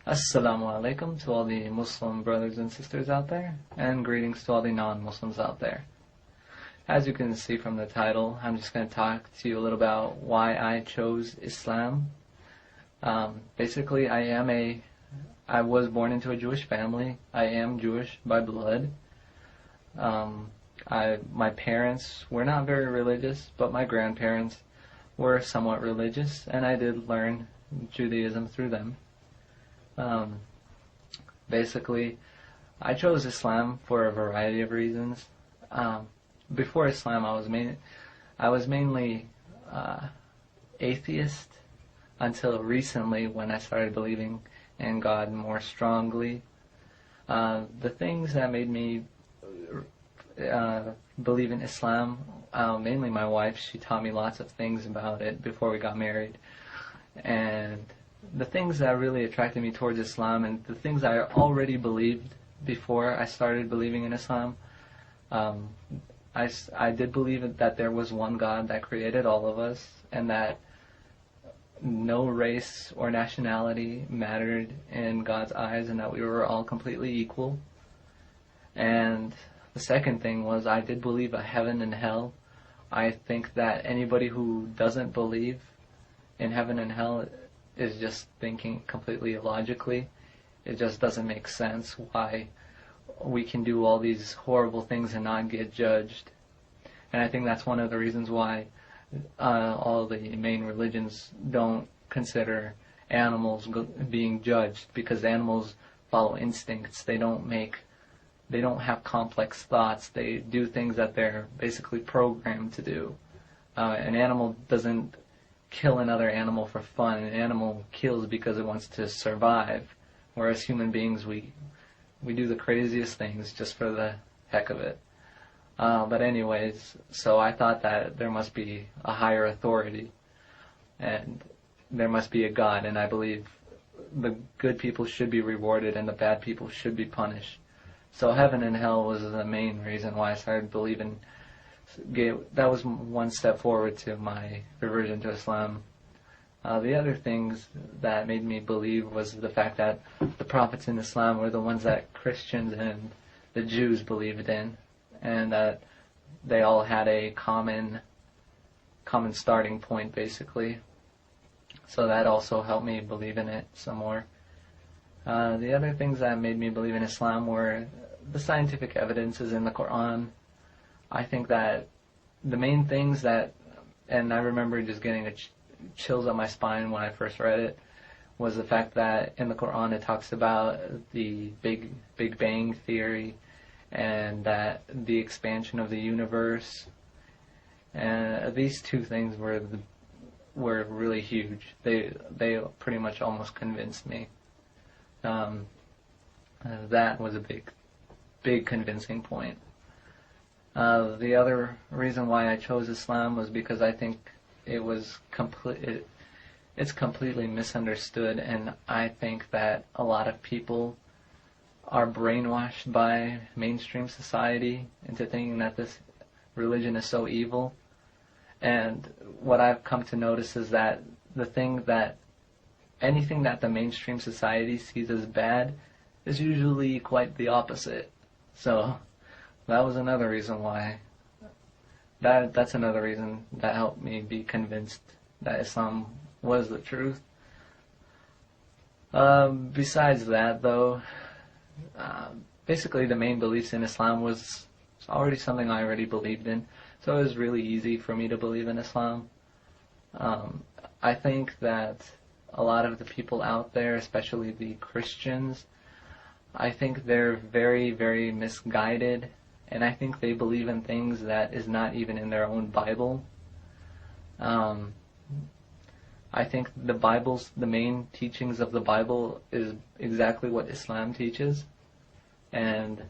Assalamu alaikum to all the Muslim brothers and sisters out there, and greetings to all the non-Muslims out there. As you can see from the title, I'm just going to talk to you a little about why I chose Islam. Basically, I was born into a Jewish family. I am Jewish by blood. My parents were not very religious, but my grandparents were somewhat religious, and I did learn Judaism through them. Basically, I chose Islam for a variety of reasons. Before Islam, I was mainly atheist until recently when I started believing in God more strongly. The things that made me believe in Islam, mainly my wife, she taught me lots of things about it before we got married. And the things that really attracted me towards Islam, and the things I already believed before I started believing in Islam, I did believe that there was one God that created all of us, and that no race or nationality mattered in God's eyes, and that we were all completely equal. And the second thing was, I did believe a heaven and hell. I think that anybody who doesn't believe in heaven and hell is just thinking completely illogically. It just doesn't make sense why we can do all these horrible things and not get judged. And I think that's one of the reasons why all the main religions don't consider animals being judged, because animals follow instincts. They don't have complex thoughts. They do things that they're basically programmed to do. An animal doesn't kill another animal for fun. An animal kills because it wants to survive, whereas human beings, we do the craziest things just for the heck of it. But anyways, so I thought that there must be a higher authority, and there must be a God, and I believe the good people should be rewarded and the bad people should be punished. So heaven and hell was the main reason why I started believing. That was one step forward to my reversion to Islam. The other things that made me believe was the fact that the prophets in Islam were the ones that Christians and the Jews believed in, and that they all had a common starting point, basically. So that also helped me believe in it some more. The other things that made me believe in Islam were the scientific evidences in the Quran. I think that the main things that, and I remember just getting chills up my spine when I first read it, was the fact that in the Quran it talks about the Big Bang theory, and that the expansion of the universe. And these two things were really huge. They pretty much almost convinced me. That was a big convincing point. The other reason why I chose Islam was because I think it's completely misunderstood, and I think that a lot of people are brainwashed by mainstream society into thinking that this religion is so evil. And what I've come to notice is that anything that the mainstream society sees as bad is usually quite the opposite. So that was another reason why. That's another reason that helped me be convinced that Islam was the truth. Besides that, though, basically the main beliefs in Islam was already something I already believed in, so it was really easy for me to believe in Islam. I think that a lot of the people out there, especially the Christians, I think they're very, very misguided, and I think they believe in things that is not even in their own Bible. I think the main teachings of the Bible is exactly what Islam teaches, and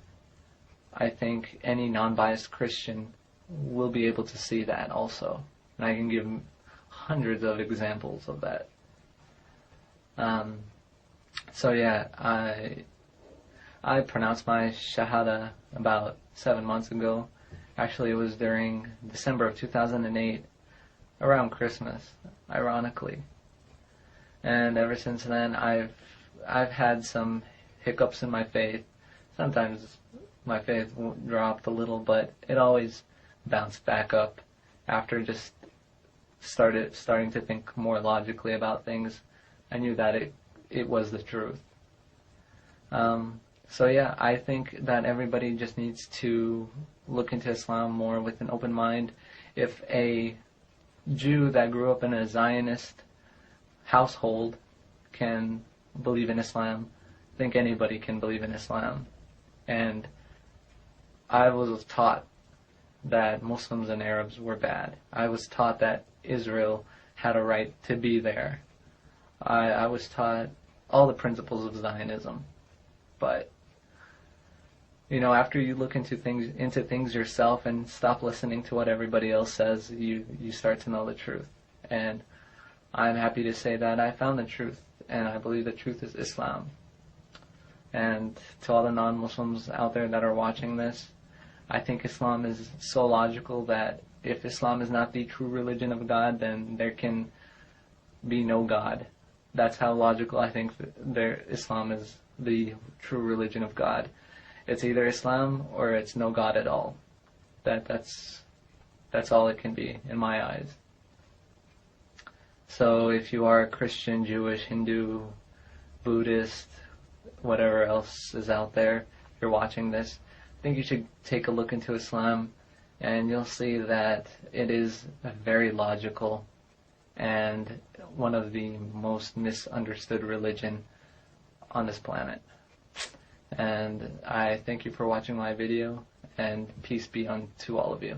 I think any non-biased Christian will be able to see that also. And I can give hundreds of examples of that. So yeah, I pronounced my Shahada about 7 months ago. Actually, it was during December of 2008, around Christmas, ironically. And ever since then, I've I've had some hiccups in my faith. Sometimes my faith dropped a little, but it always bounced back up after just starting to think more logically about things. I knew that it was the truth. So yeah, I think that everybody just needs to look into Islam more with an open mind. If a Jew that grew up in a Zionist household can believe in Islam, I think anybody can believe in Islam. And I was taught that Muslims and Arabs were bad. I was taught that Israel had a right to be there. I was taught all the principles of Zionism. But after you look into things yourself and stop listening to what everybody else says, you start to know the truth. And I'm happy to say that I found the truth, and I believe the truth is Islam. And to all the non-Muslims out there that are watching this, I think Islam is so logical that if Islam is not the true religion of God, then there can be no God. That's how logical I think Islam is the true religion of God. It's either Islam or it's no God at all. That's all it can be in my eyes. So if you are Christian, Jewish, Hindu, Buddhist, whatever else is out there, if you're watching this, I think you should take a look into Islam, and you'll see that it is very logical and one of the most misunderstood religion on this planet. And I thank you for watching my video, and peace be unto all of you.